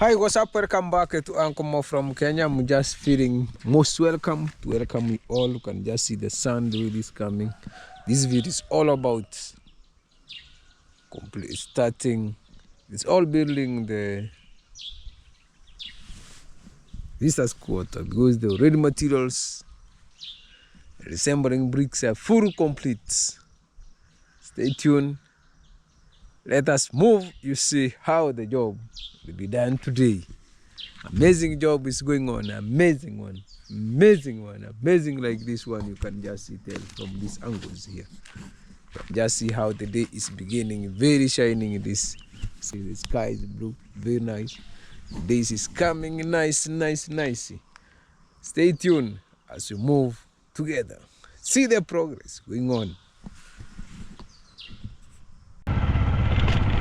Hi, what's up? Welcome back to Ankomo from Kenya. I'm just feeling most welcome to welcome you all. You can just see the sun, the way this coming. This video is all about complete starting. It's all building the visitors quarter because the ready materials, resembling bricks are full complete. Stay tuned. Let us move. You see how the job will be done today. Amazing job is going on. Amazing one. Amazing one. Amazing like this one. You can just see tell from these angles here. Just see how the day is beginning. Very shining. This. See the sky is blue. Very nice. The day is coming nice. Stay tuned as we move together. See the progress going on.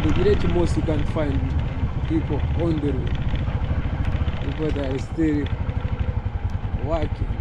The village most you can find people on the road. People that are still working.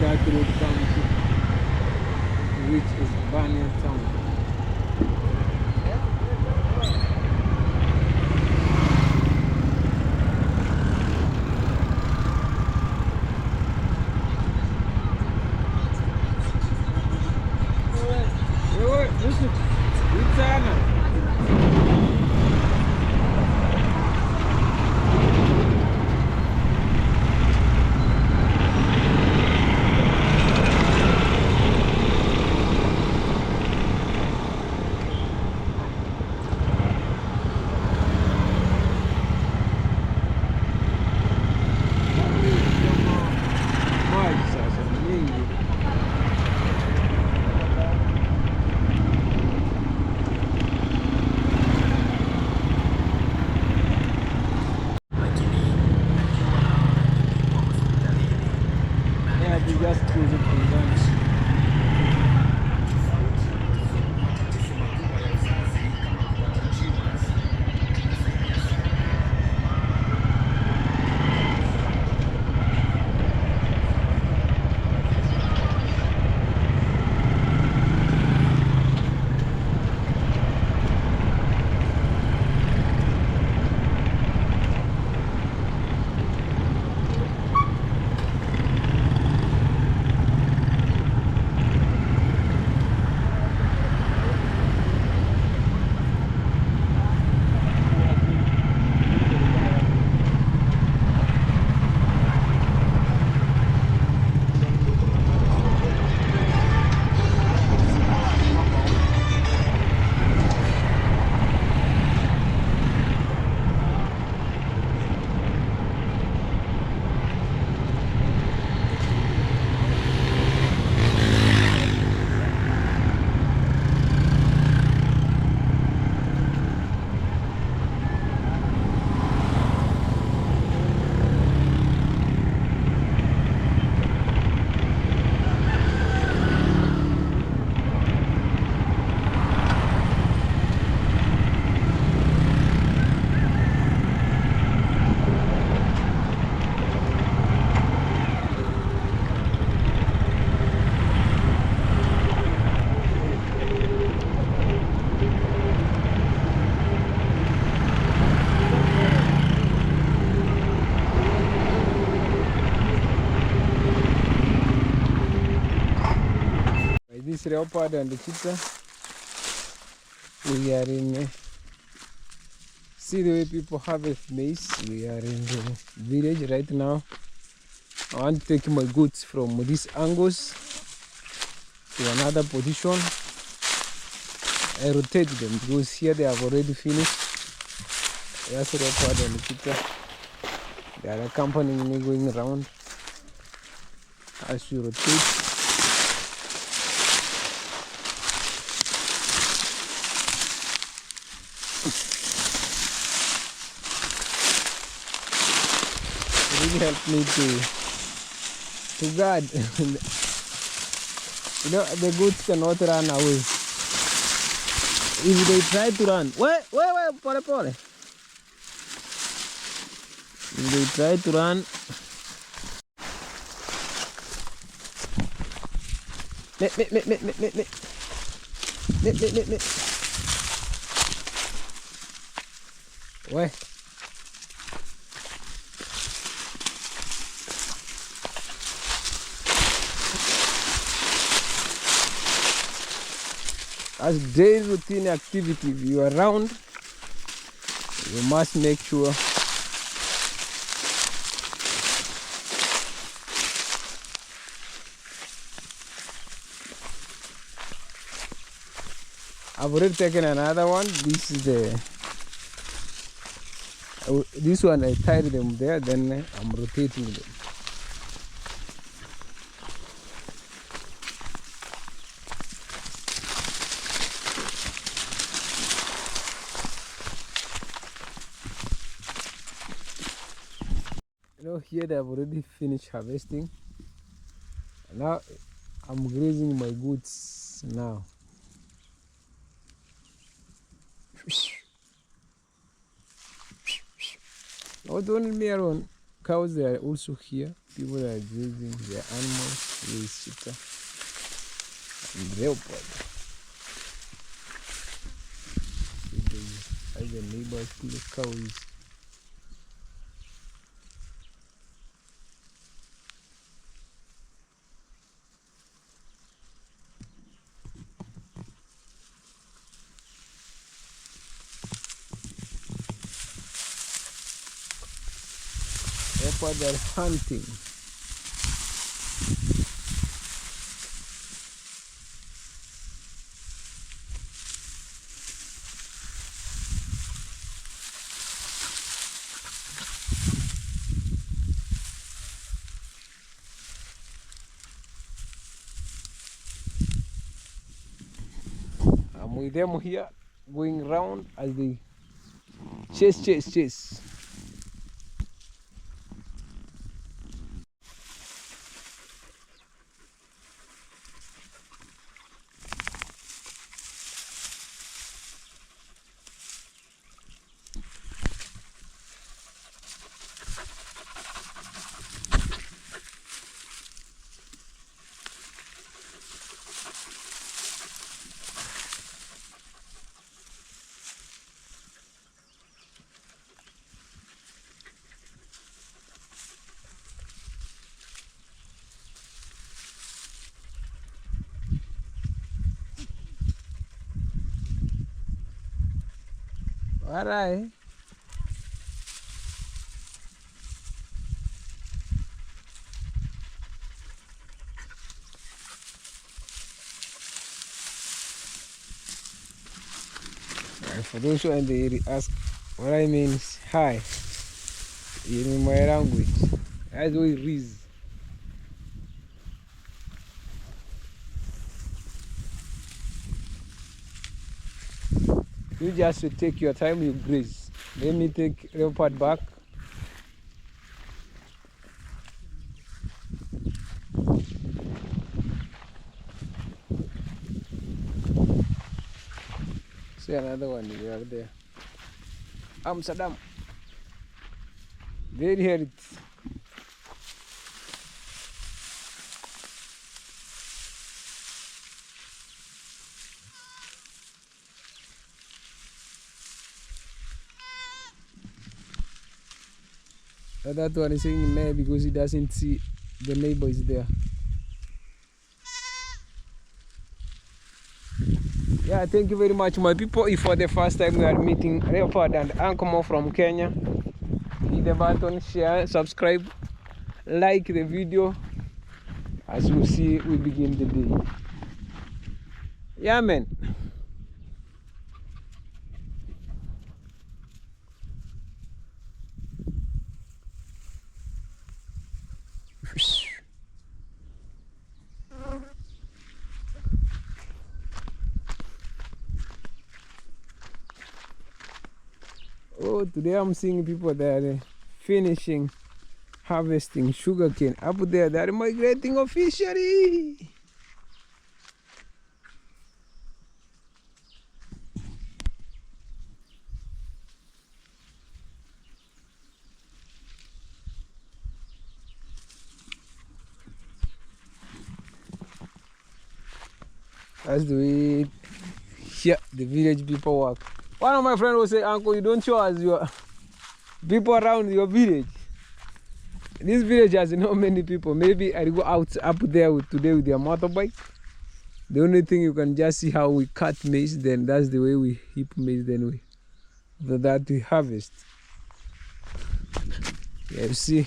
That road comes to which is Banyan Town. Just cruising from lunch. This leopard and the cheetah. We are in see the way people harvest maize. We are in the village right now. I want to take my goods from these angles to another position. I rotate them because here they have already finished. That's the part on the picture. They are accompanying me going around as you rotate. It really helped me to guard. You know, the goats cannot run away. If they try to run, wait, pole. If they try to run, wait. As daily routine activity, if you are around, you must make sure I've already taken another one. This is this one I tied them there, then I'm rotating them. You know, here they have already finished harvesting. Now I'm grazing my goats now. Not only me alone, cows they are also here. People are grazing their animals. Here is Chita and Leopard. As the neighbors, the cows. Leopard are hunting. I'm with them here, going round as they chase. Alright. For those who they ask what I mean is hi in my language. That's what it is. You just take your time, you graze. Let me take Leopard back. See another one over there. Amsterdam. There you hear it. That one is saying meh because he doesn't see the neighbor is there. Yeah, thank you very much, my people. If for the first time we are meeting Leopard and Ankomo from Kenya, hit the button, share, subscribe, like the video. As you see, we begin the day. Yeah, man. Oh, today I'm seeing people that are finishing harvesting sugarcane. Up there, they are migrating officially. That's the way here the village people work. One of my friends will say, Uncle, you don't show us your people around your village. This village has not many people. Maybe I go out up there today with their motorbike. The only thing you can just see how we cut maize, then that's the way we heap maize, then after that we harvest. Yeah, you see,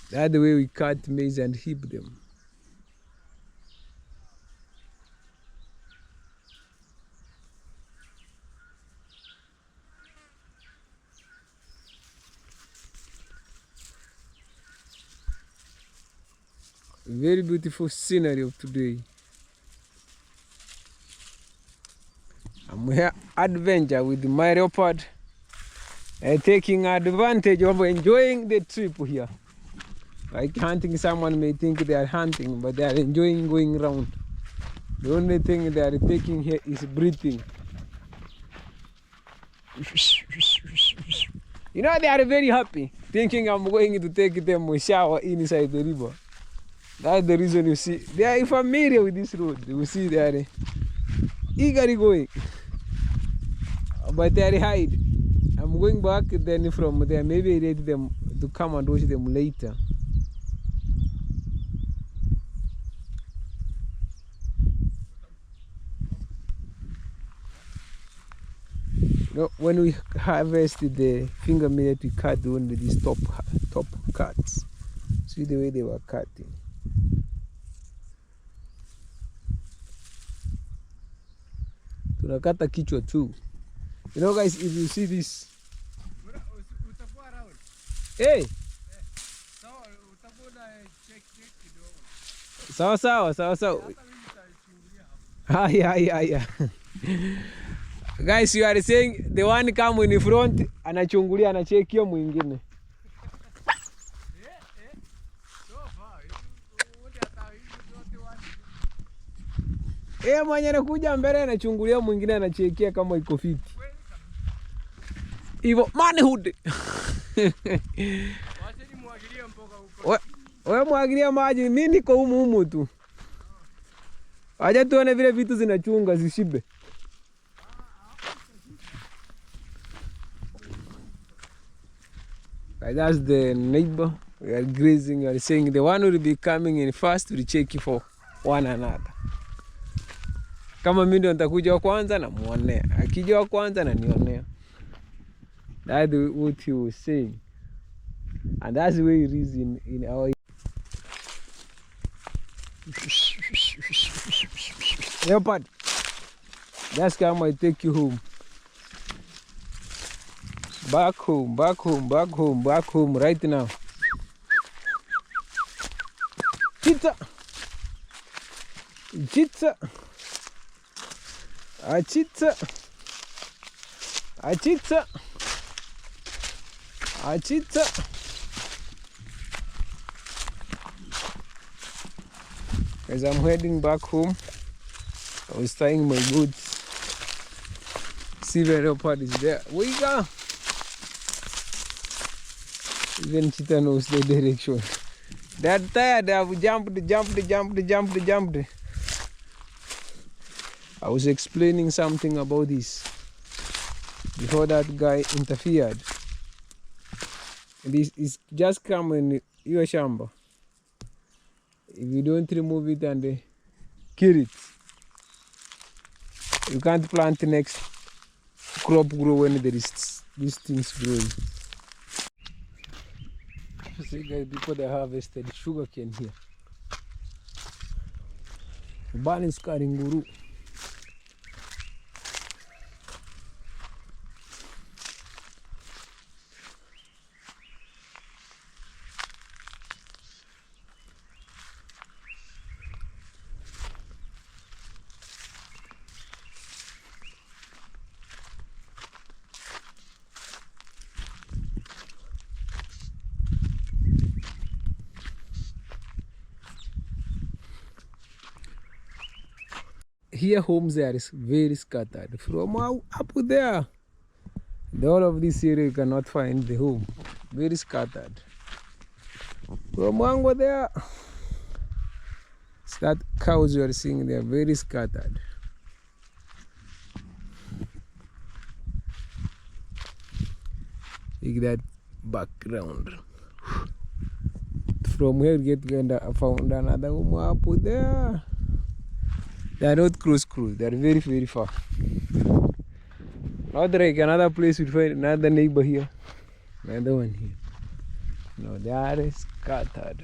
that's the way we cut maize and heap them. Very beautiful scenery of today. I'm here adventure with my leopard, taking advantage of enjoying the trip here. Like hunting, someone may think they are hunting, but they are enjoying going around. The only thing they are taking here is breathing. You know, they are very happy, thinking I'm going to take them a shower inside the river. That's the reason you see. They are familiar with this road. You see they are eagerly going. But they are hide. I'm going back then from there. Maybe I ready them to come and watch them later. You know, when we harvested the finger millet, we cut only these top cuts. See the way they were cutting. Tunakata kichwa too. You know, guys, if you see this, hey, sawa sawa. Yeah. Guys, you are saying the one come in front anachungulia anachekio mwingine. Mwenye anakuja mbele anachungulia mwingine anachekia kama iko fiti. Hivyo manhood. Wewe mwagilia maji, mimi niko humu tu. Acha tuone vile vitu zinachunga zishibe. That's the neighbor. We are grazing. We are saying the one will be coming in first will check for one another. Kama mimi ndo nitakuja wa kwanza na muonea. Akija wa kwanza na nionea. That's what he was saying. And that's the way it is in our leopard. That's come I take you home. Back home right now. Chita. Achita. As I'm heading back home, I was tying my goods. See the leopard is there. We go. Even Cheetah knows the direction. They're tired. They have jumped. I was explaining something about this before that guy interfered. This is just come in your shamba. If you don't remove it and kill it, you can't plant the next crop grow when there is these things growing. See guys, people that harvested sugar cane here. Balance karinguru. here homes are very scattered. From up there, the whole of this area you cannot find the home. Very scattered. From Mango there, that cows you are seeing, they are very scattered. Take that background. From where we found another home up there. They are not close, they are very, very far. Not like another place we find another neighbor here. Another one here. No, they are scattered.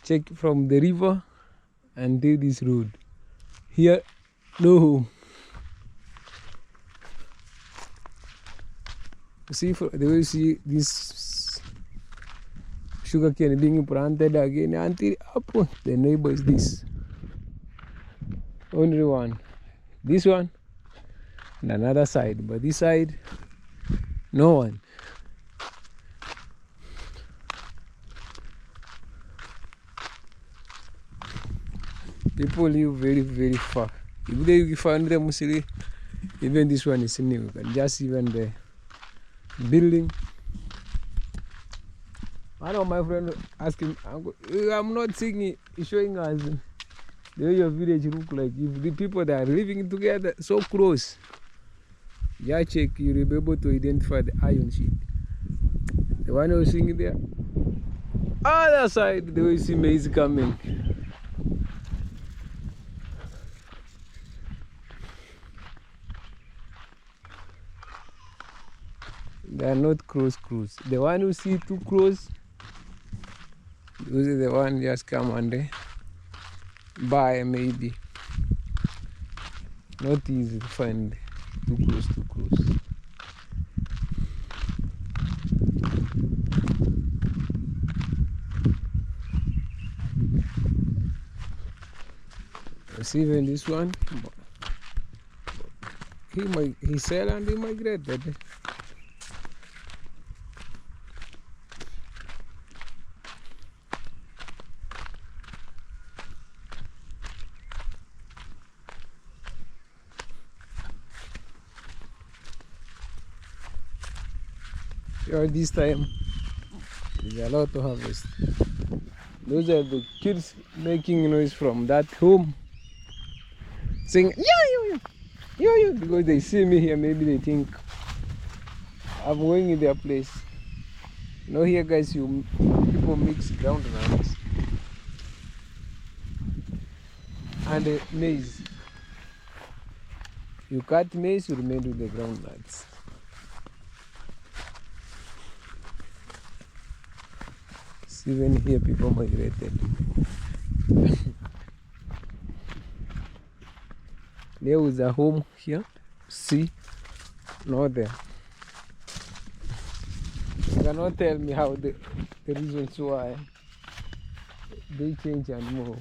Check from the river and do this road. Here, no home. See, the way you see this sugar cane being planted again until up. The neighbor is this. Only one. This one and another side, but this side, no one. People live very, very far. If they find them, even this one is new. Just even the building. I know my friend asked him, I'm not seeing it, showing us the way your village look like. If the people that are living together so close, yeah, check, you'll be able to identify the iron sheet. The one who's seeing there, other side, the way you see maize coming. They are not close. The one who see too close, those are the one just come and buy maybe. Not easy to find too close. See even this one, he sell and he migrated. This time there's a lot to harvest. Those are the kids making noise from that home, saying yo, because they see me here. Maybe they think I'm going in their place. Here guys, people mix groundnuts and maize. You cut maize, you remain with the groundnuts. Even here people migrated. There was a home here. See, not there. You cannot tell me how the reasons why they change and move.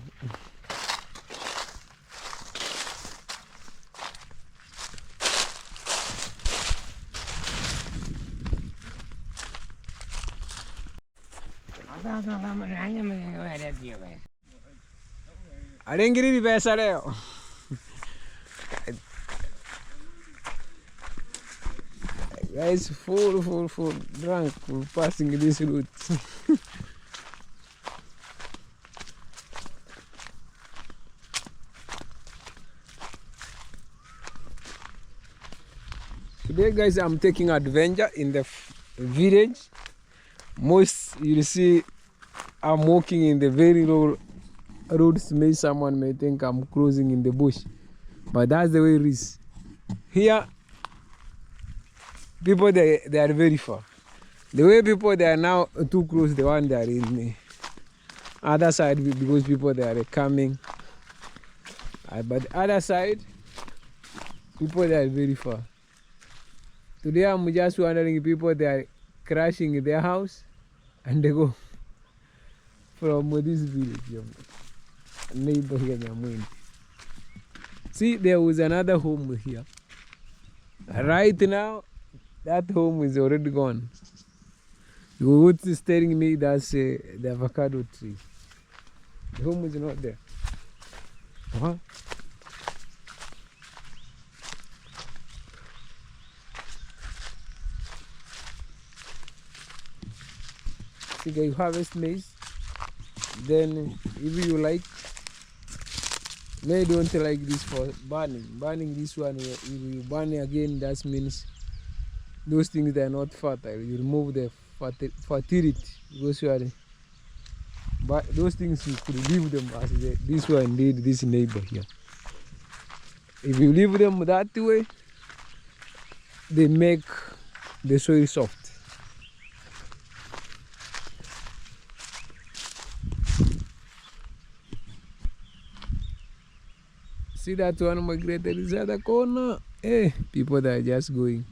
I didn't get any best at guys, full drunk passing this route. Today guys, I'm taking adventure in the village. Most you see I'm walking in the very low roads. Someone may think I'm cruising in the bush, but that's the way it is. Here people they are very far. The way people they are now too close, the one that are in the other side, because people they are coming. But the other side, people they are very far. Today I'm just wondering people they are crashing in their house and they go from this village. Neighbor here. See, there was another home here. Right now, that home is already gone. What is telling me that's the avocado tree. The home is not there. Huh? See, you harvest maize. Then, if you like, maybe don't like this for burning. Burning this one, if you burn again, that means those things they are not fertile. You remove the fertility because you are. But those things you could leave them as this one did this neighbor here. If you leave them that way, they make the soil soft. See that one migrated is at the corner. Hey, people that are just going.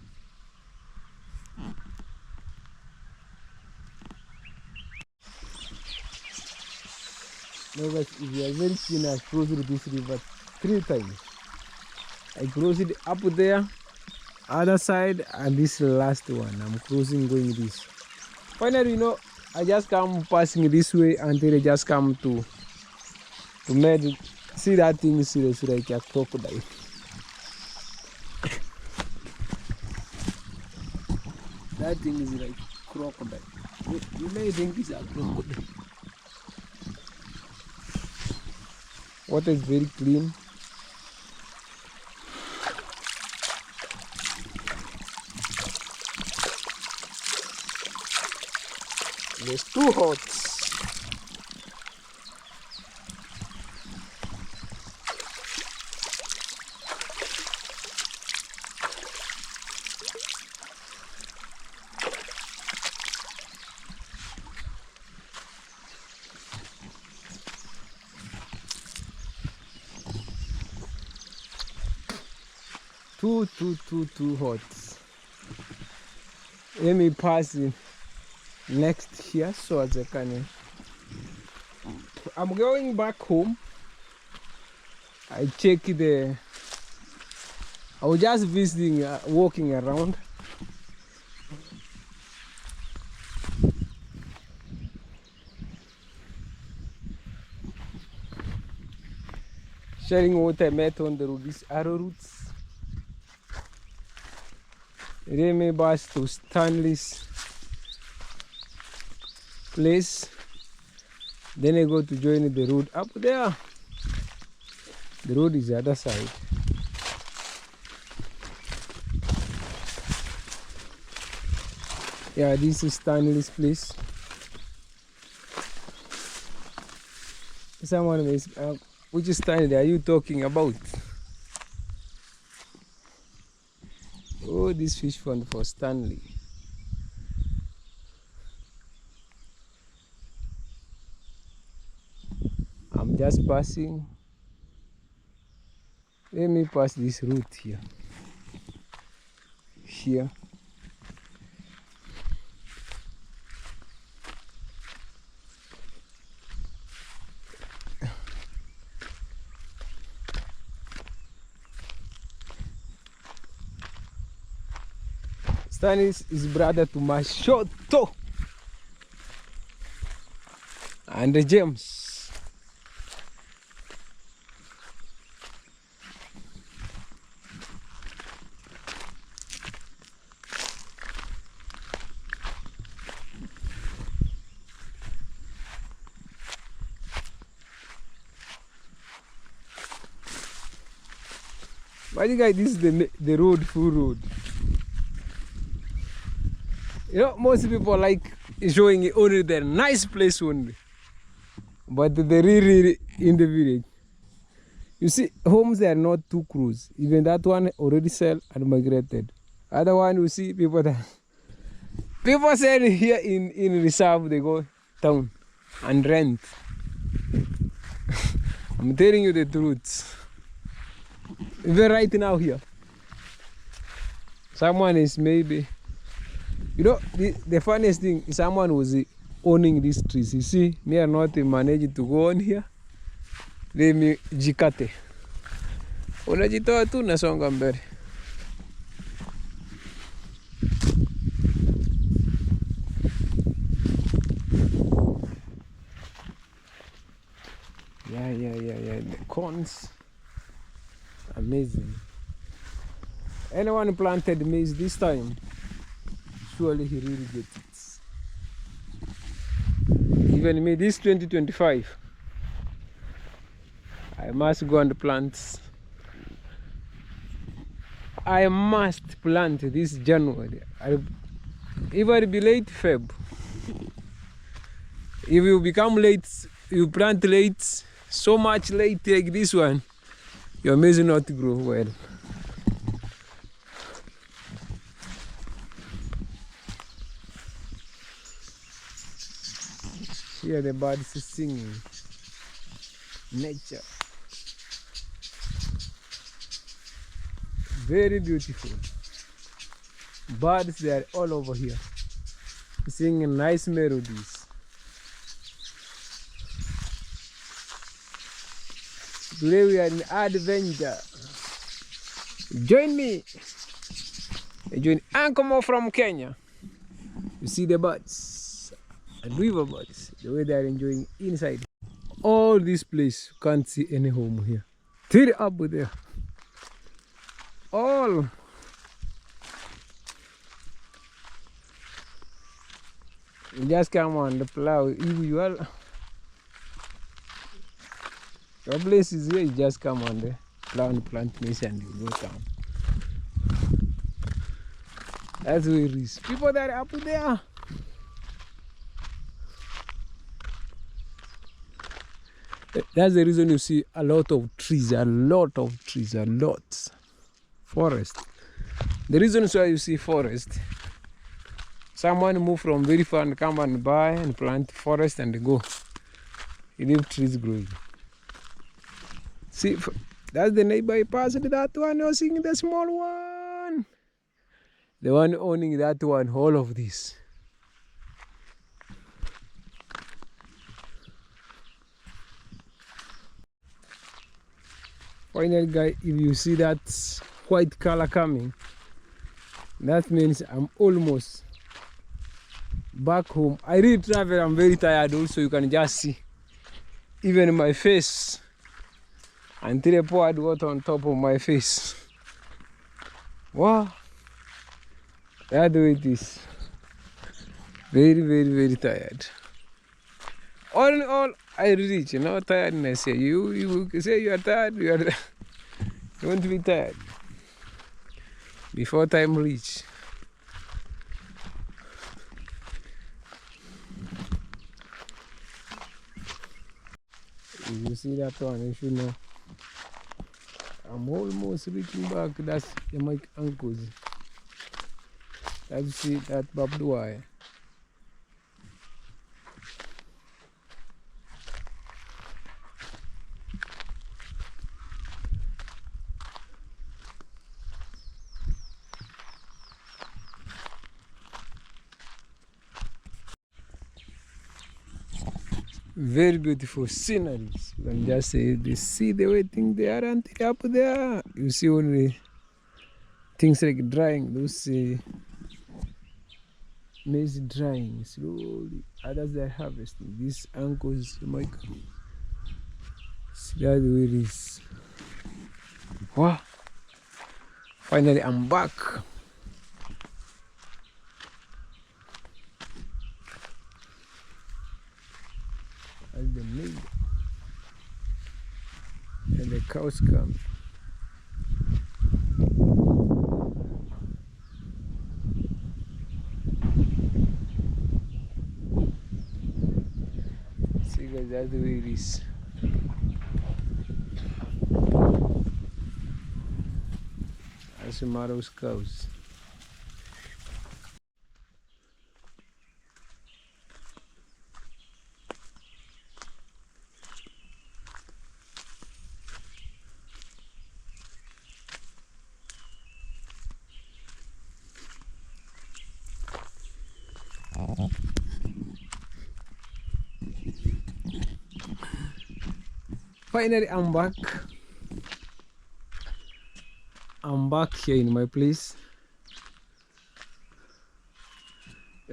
No, but if you are very keen, I crossed this river 3 times. I crossed it up there, other side, and this last one. I'm crossing going this. Finally, I just come passing this way until I just come to med. See that thing is like a crocodile. That thing is like crocodile. You may think it's a crocodile. Water is very clean. It's too hot. Too hot. Let me pass in next here so as I can. I'm going back home. I check I was just visiting, walking around. Sharing what I met on the road, these arrowroots. Reme bus to Stanley's place. Then I go to join the road up there. The road is the other side. Yeah, this is Stanley's place. Someone is, which Stanley are you talking about? Oh, this fish fund for Stanley. I'm just passing. Let me pass this route here. Here. Stanley is brother to my Shoto and James. By the guy, this is the road, full road. Most people like showing only their nice place only, but the really in the village. You see, homes they are not too close. Even that one already sell and migrated. Other one you see people sell here in reserve. They go town and rent. I'm telling you the truth. Even right now here. Someone is maybe, you know, the funniest thing is someone was owning these trees. You see, me are not managed to go on here. Let me jikate. Unajitoa tu nasonga mbele. Yeah. The corns, amazing. Anyone planted maize this time, surely he really gets it. Even me, this 2025, I must go and plant. I must plant this January. If I be late Feb, if you become late, you plant late, so much late like this one, your maize will not grow well. Here the birds singing. Nature. Very beautiful. Birds, they are all over here, singing nice melodies. Today we are in adventure. Join me. Join Ankomo from Kenya. You see the birds and river birds, the way they are enjoying inside. All this place, you can't see any home here. Till up there. All. You just come on the plow. Your place is here, you just come on the plow and plant maize and you go down. That's where it is. People that are up there. That's the reason you see a lot of trees, forest. The reason why you see forest, someone move from very far and come and buy and plant forest and go. You leave trees growing. See, that's the neighbor passed that one, you're seeing the small one. The one owning that one, all of this. Finally, guys, if you see that white color coming, that means I'm almost back home. I really travel, I'm very tired also. You can just see even my face until I poured water on top of my face. Wow, that's the way it is. Very tired. All in all, I reach, you know, tiredness here. You say you are tired, you won't be tired before time reach. If you see that one, you should know I'm almost reaching back. That's my uncle's. Let's see that barbed wire. Very beautiful sceneries. You can just say they see the way things they are until up there. You see only things like drying. Those maize drying slowly. Others they are harvesting. These uncles, Michael. See that the way it is. Wow! Finally, I'm back. And the milk and the cows come. See guys, that's the way it is. That's tomorrow's cows. Finally, I'm back. I'm back here in my place.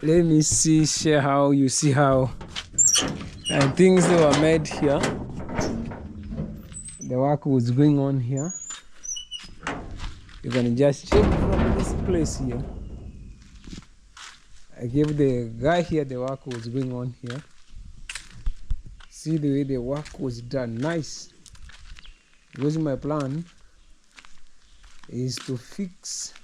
Let me share how you see how things that were made here. The work was going on here. You can just check from this place here. I gave the guy here the work was going on here. See the way the work was done, nice. Because my plan is to fix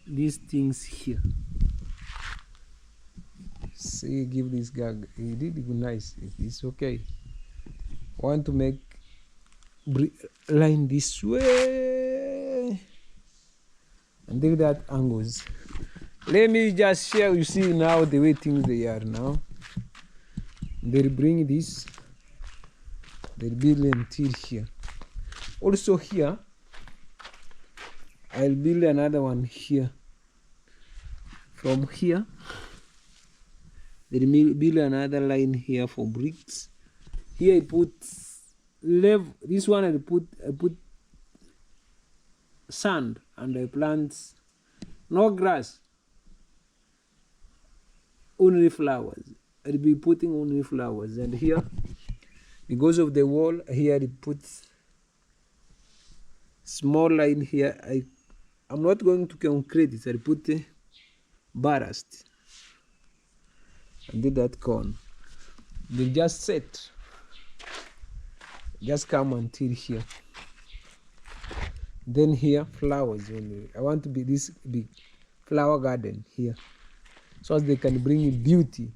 these things here. See, give this guy, he did it nice. It's okay. I want to make line this way until that angles. Let me just share. You see now the way things they are now. They'll bring this. They'll build until here. Also here, I'll build another one here. From here, they'll build another line here for bricks. Here I put level. This one I put sand and I plant no grass, only flowers. I'll be putting only flowers. And here, because of the wall, here I put small line here. I'm not going to concrete it. I'll put ballast and do that corn. They just set. Just come until here. Then here, flowers only. I want to be this big flower garden here, so as they can bring you beauty.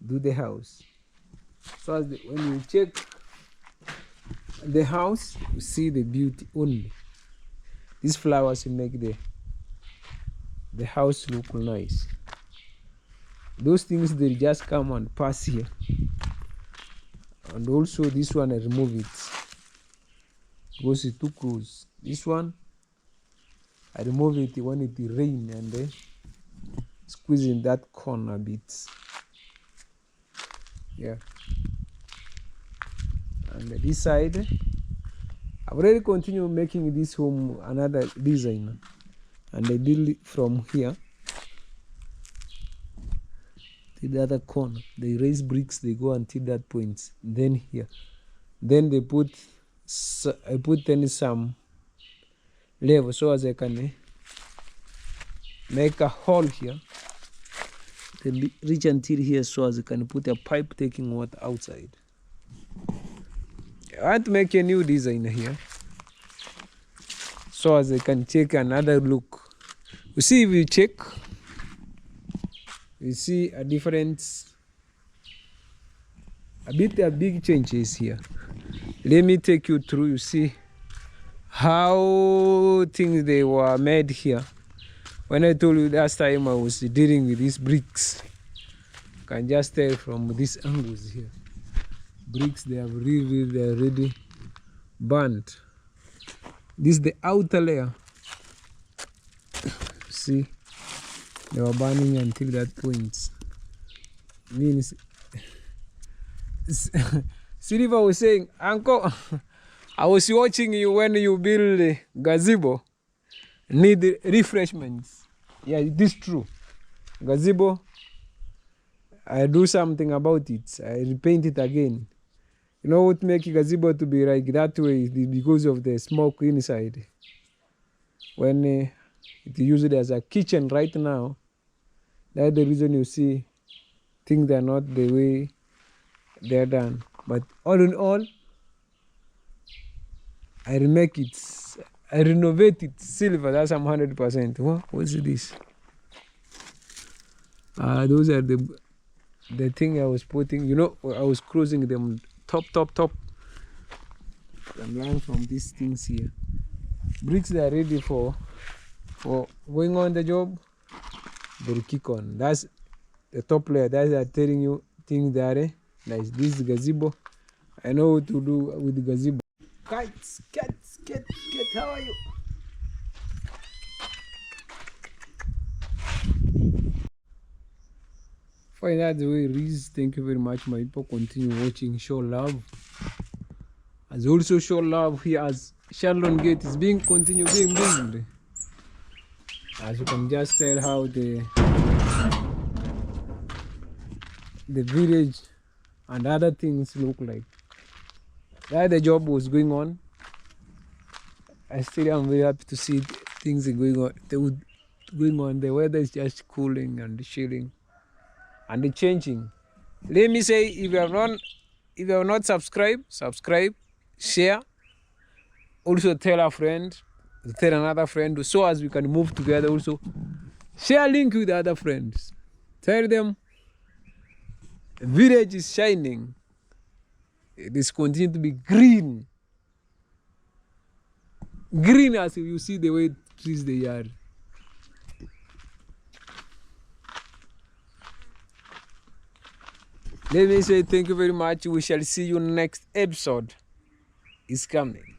Do the house. So as when you check the house, you see the beauty only. These flowers will make the house look nice. Those things they just come and pass here. And also this one I remove it because it's too close. This one I remove it when it rain and then squeeze in that corner a bit. Yeah. And this side, I've already continued making this home another design, and I build it from here to the other corner. They raise bricks, they go until that point. Then here, then they put I put then some level so as I can make a hole here. They reach until here so as I can put a pipe taking water outside. I want to make a new design here so as I can take another look. You see, if you check, you see a difference, a big changes here. Let me take you through. You see how things they were made here. When I told you last time I was dealing with these bricks, you can just tell from these angles here. Bricks, they have they're already burnt. This is the outer layer. See, they were burning until that point. Means Silver was saying, Uncle, I was watching you when you build a gazebo. Need refreshments. Yeah, it is true. Gazebo, I do something about it. I repaint it again. You know what makes gazebo to be like that way is because of the smoke inside. When it used as a kitchen right now, that's the reason you see things are not the way they're done. But all in all, I remake it. I renovate it. Silver, that's 100%. What's this? Those are the thing I was putting. You know, I was closing them top. I'm learning from these things here. Bricks that are ready for going on the job. They'll kick on. That's the top layer. That's are telling you things that are like this gazebo. I know what to do with the gazebo. Kites, how are you? Fine, that's the way it is. Thank you very much, my people. Continue watching, show love. As also show love here as Shandon Gate is being continued being built. As you can just tell how the village and other things look like. That the job was going on. I still am very happy to see things are going on. The weather is just cooling and chilling and changing. Let me say, if you have not subscribed, subscribe, share. Also tell a friend, tell another friend, so as we can move together. Also share link with other friends. Tell them the village is shining. It is continuing to be green. Green as you see the way trees they are. Let me say thank you very much. We shall see you next episode. Is coming.